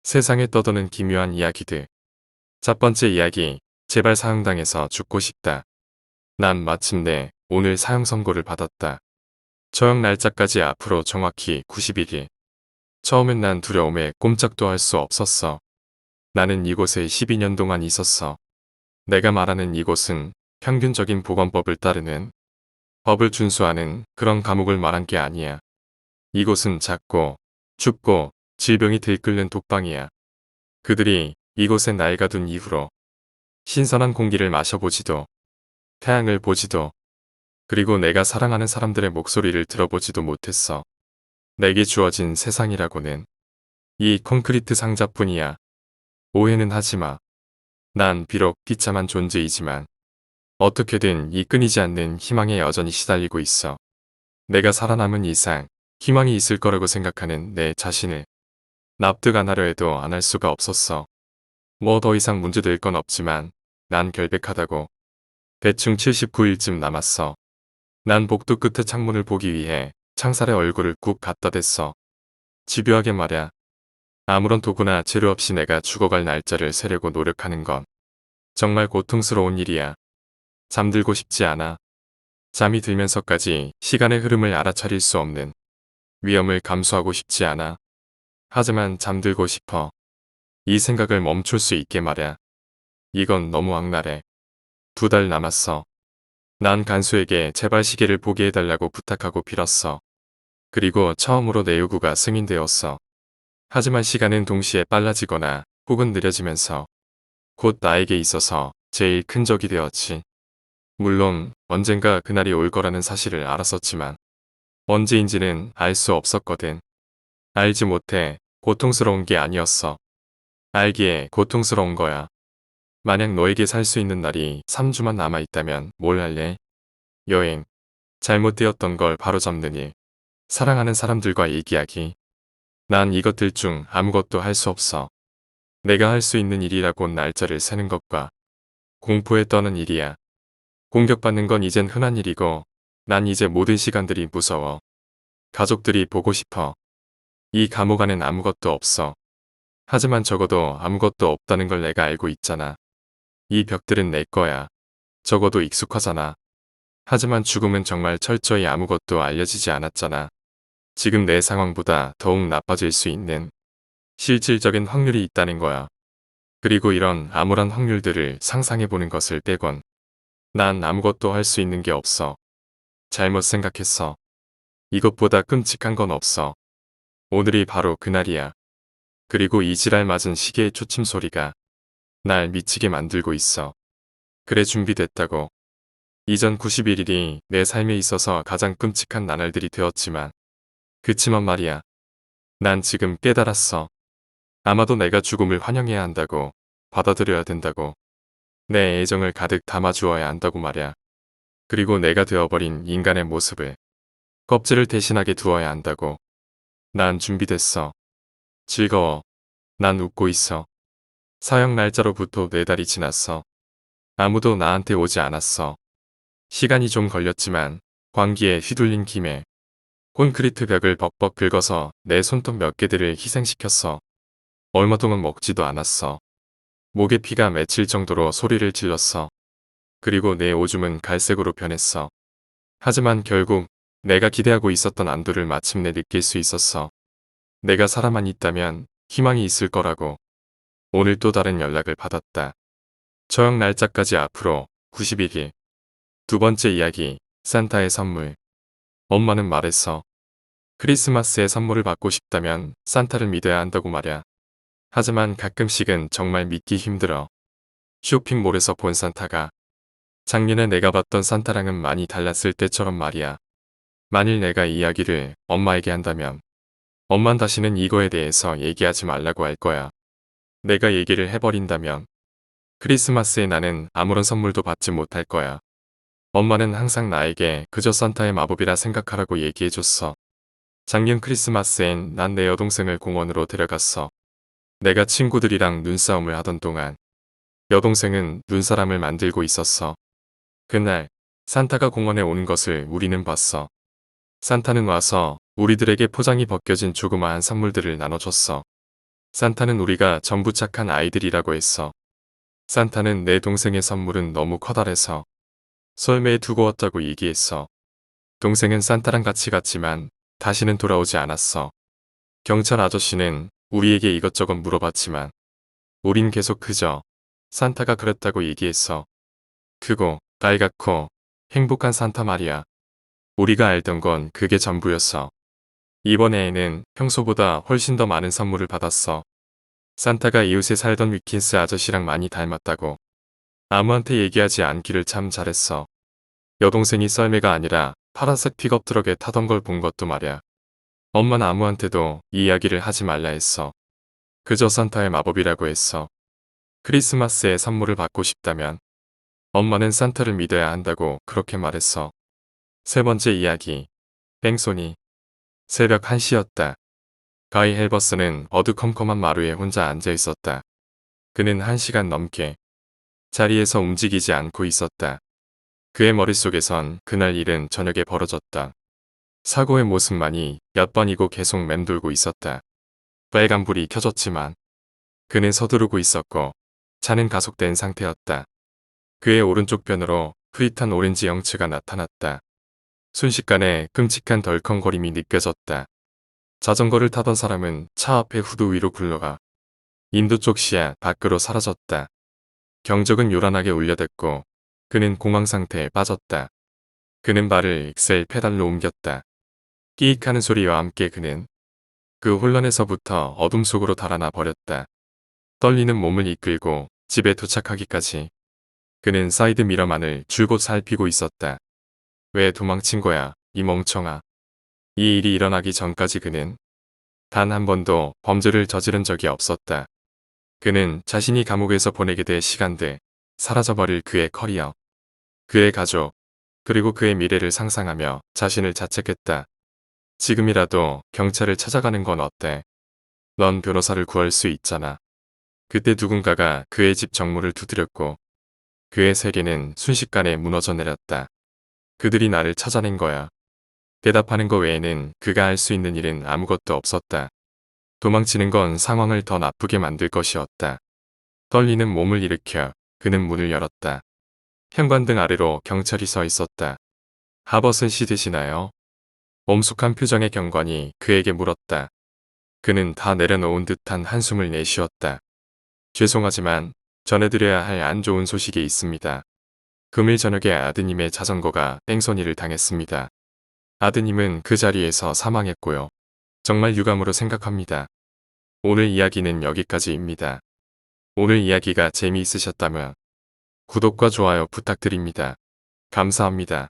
세상에 떠도는 기묘한 이야기들. 첫 번째 이야기, 제발 사형당해서 죽고 싶다. 난 마침내 오늘 사형 선고를 받았다. 처형 날짜까지 앞으로 정확히 91일. 처음엔 난 두려움에 꼼짝도 할 수 없었어. 나는 이곳에 12년 동안 있었어. 내가 말하는 이곳은 평균적인 보건법을 따르는, 법을 준수하는 그런 감옥을 말한 게 아니야. 이곳은 작고 춥고 질병이 들끓는 독방이야. 그들이 이곳에 날 가둔 이후로 신선한 공기를 마셔보지도, 태양을 보지도, 그리고 내가 사랑하는 사람들의 목소리를 들어보지도 못했어. 내게 주어진 세상이라고는 이 콘크리트 상자뿐이야. 오해는 하지 마. 난 비록 비참한 존재이지만 어떻게든 이 끊이지 않는 희망에 여전히 시달리고 있어. 내가 살아남은 이상 희망이 있을 거라고 생각하는 내 자신을 납득 안 하려 해도 안 할 수가 없었어. 뭐 더 이상 문제될 건 없지만 난 결백하다고. 대충 79일쯤 남았어. 난 복도 끝에 창문을 보기 위해 창살의 얼굴을 꾹 갖다 댔어. 집요하게 말야. 아무런 도구나 재료 없이 내가 죽어갈 날짜를 세려고 노력하는 건 정말 고통스러운 일이야. 잠들고 싶지 않아. 잠이 들면서까지 시간의 흐름을 알아차릴 수 없는 위험을 감수하고 싶지 않아. 하지만 잠들고 싶어. 이 생각을 멈출 수 있게 말야. 이건 너무 악랄해. 2달 남았어. 난 간수에게 제발 시계를 보게 해달라고 부탁하고 빌었어. 그리고 처음으로 내 요구가 승인되었어. 하지만 시간은 동시에 빨라지거나 혹은 느려지면서 곧 나에게 있어서 제일 큰 적이 되었지. 물론 언젠가 그날이 올 거라는 사실을 알았었지만 언제인지는 알 수 없었거든. 알지 못해 고통스러운 게 아니었어. 알기에 고통스러운 거야. 만약 너에게 살 수 있는 날이 3주만 남아있다면 뭘 할래? 여행, 잘못되었던 걸 바로잡는 일, 사랑하는 사람들과 얘기하기. 난 이것들 중 아무것도 할 수 없어. 내가 할 수 있는 일이라곤 날짜를 세는 것과 공포에 떠는 일이야. 공격받는 건 이젠 흔한 일이고 난 이제 모든 시간들이 무서워. 가족들이 보고 싶어. 이 감옥 안엔 아무것도 없어. 하지만 적어도 아무것도 없다는 걸 내가 알고 있잖아. 이 벽들은 내 거야. 적어도 익숙하잖아. 하지만 죽음은 정말 철저히 아무것도 알려지지 않았잖아. 지금 내 상황보다 더욱 나빠질 수 있는 실질적인 확률이 있다는 거야. 그리고 이런 암울한 확률들을 상상해보는 것을 빼곤 난 아무것도 할 수 있는 게 없어. 잘못 생각했어. 이것보다 끔찍한 건 없어. 오늘이 바로 그날이야. 그리고 이 지랄 맞은 시계의 초침 소리가 날 미치게 만들고 있어. 그래 준비됐다고. 이전 91일이 내 삶에 있어서 가장 끔찍한 나날들이 되었지만 그치만 말이야. 난 지금 깨달았어. 아마도 내가 죽음을 환영해야 한다고. 받아들여야 된다고. 내 애정을 가득 담아주어야 한다고 말야. 그리고 내가 되어버린 인간의 모습을 껍질을 대신하게 두어야 한다고. 난 준비됐어. 즐거워. 난 웃고 있어. 사형 날짜로부터 4달이 지났어. 아무도 나한테 오지 않았어. 시간이 좀 걸렸지만 광기에 휘둘린 김에 콘크리트 벽을 벅벅 긁어서 내 손톱 몇 개들을 희생시켰어. 얼마 동안 먹지도 않았어. 목에 피가 맺힐 정도로 소리를 질렀어. 그리고 내 오줌은 갈색으로 변했어. 하지만 결국 내가 기대하고 있었던 안도를 마침내 느낄 수 있었어. 내가 살아만 있다면 희망이 있을 거라고. 오늘 또 다른 연락을 받았다. 처형 날짜까지 앞으로 91일. 두 번째 이야기, 산타의 선물. 엄마는 말했어. 크리스마스에 선물을 받고 싶다면 산타를 믿어야 한다고 말야. 하지만 가끔씩은 정말 믿기 힘들어. 쇼핑몰에서 본 산타가 작년에 내가 봤던 산타랑은 많이 달랐을 때처럼 말이야. 만일 내가 이 이야기를 엄마에게 한다면 엄만 다시는 이거에 대해서 얘기하지 말라고 할 거야. 내가 얘기를 해버린다면 크리스마스에 나는 아무런 선물도 받지 못할 거야. 엄마는 항상 나에게 그저 산타의 마법이라 생각하라고 얘기해줬어. 작년 크리스마스엔 난 내 여동생을 공원으로 데려갔어. 내가 친구들이랑 눈싸움을 하던 동안 여동생은 눈사람을 만들고 있었어. 그날 산타가 공원에 오는 것을 우리는 봤어. 산타는 와서 우리들에게 포장이 벗겨진 조그마한 선물들을 나눠줬어. 산타는 우리가 전부 착한 아이들이라고 했어. 산타는 내 동생의 선물은 너무 커다래서 썰매에 두고 왔다고 얘기했어. 동생은 산타랑 같이 갔지만 다시는 돌아오지 않았어. 경찰 아저씨는 우리에게 이것저것 물어봤지만 우린 계속 그저 산타가 그랬다고 얘기했어. 크고 빨갛고 행복한 산타 말이야. 우리가 알던 건 그게 전부였어. 이번 해에는 평소보다 훨씬 더 많은 선물을 받았어. 산타가 이웃에 살던 위킨스 아저씨랑 많이 닮았다고. 아무한테 얘기하지 않기를 참 잘했어. 여동생이 썰매가 아니라 파란색 픽업 트럭에 타던 걸 본 것도 말야. 엄마는 아무한테도 이 이야기를 하지 말라 했어. 그저 산타의 마법이라고 했어. 크리스마스에 선물을 받고 싶다면 엄마는 산타를 믿어야 한다고 그렇게 말했어. 세 번째 이야기. 뺑소니. 새벽 1시였다. 가이 헬버스는 어두컴컴한 마루에 혼자 앉아 있었다. 그는 1시간 넘게 자리에서 움직이지 않고 있었다. 그의 머릿속에선 그날 일은 저녁에 벌어졌다. 사고의 모습만이 몇 번이고 계속 맴돌고 있었다. 빨간불이 켜졌지만 그는 서두르고 있었고 차는 가속된 상태였다. 그의 오른쪽 편으로 흐릿한 오렌지 영츠가 나타났다. 순식간에 끔찍한 덜컹거림이 느껴졌다. 자전거를 타던 사람은 차 앞에 후드 위로 굴러가 인도 쪽 시야 밖으로 사라졌다. 경적은 요란하게 울려댔고 그는 공황 상태에 빠졌다. 그는 발을 엑셀 페달로 옮겼다. 끼익하는 소리와 함께 그는 그 혼란에서부터 어둠 속으로 달아나 버렸다. 떨리는 몸을 이끌고 집에 도착하기까지 그는 사이드 미러만을 줄곧 살피고 있었다. 왜 도망친 거야, 이 멍청아. 이 일이 일어나기 전까지 그는 단 한 번도 범죄를 저지른 적이 없었다. 그는 자신이 감옥에서 보내게 될 시간들, 사라져버릴 그의 커리어, 그의 가족, 그리고 그의 미래를 상상하며 자신을 자책했다. 지금이라도 경찰을 찾아가는 건 어때? 넌 변호사를 구할 수 있잖아. 그때 누군가가 그의 집 정문을 두드렸고 그의 세계는 순식간에 무너져 내렸다. 그들이 나를 찾아낸 거야. 대답하는 거 외에는 그가 할 수 있는 일은 아무것도 없었다. 도망치는 건 상황을 더 나쁘게 만들 것이었다. 떨리는 몸을 일으켜 그는 문을 열었다. 현관등 아래로 경찰이 서 있었다. 하버슨 씨 되시나요? 엄숙한 표정의 경관이 그에게 물었다. 그는 다 내려놓은 듯한 한숨을 내쉬었다. 죄송하지만 전해드려야 할 안 좋은 소식이 있습니다. 금일 저녁에 아드님의 자전거가 뺑소니를 당했습니다. 아드님은 그 자리에서 사망했고요. 정말 유감으로 생각합니다. 오늘 이야기는 여기까지입니다. 오늘 이야기가 재미있으셨다면 구독과 좋아요 부탁드립니다. 감사합니다.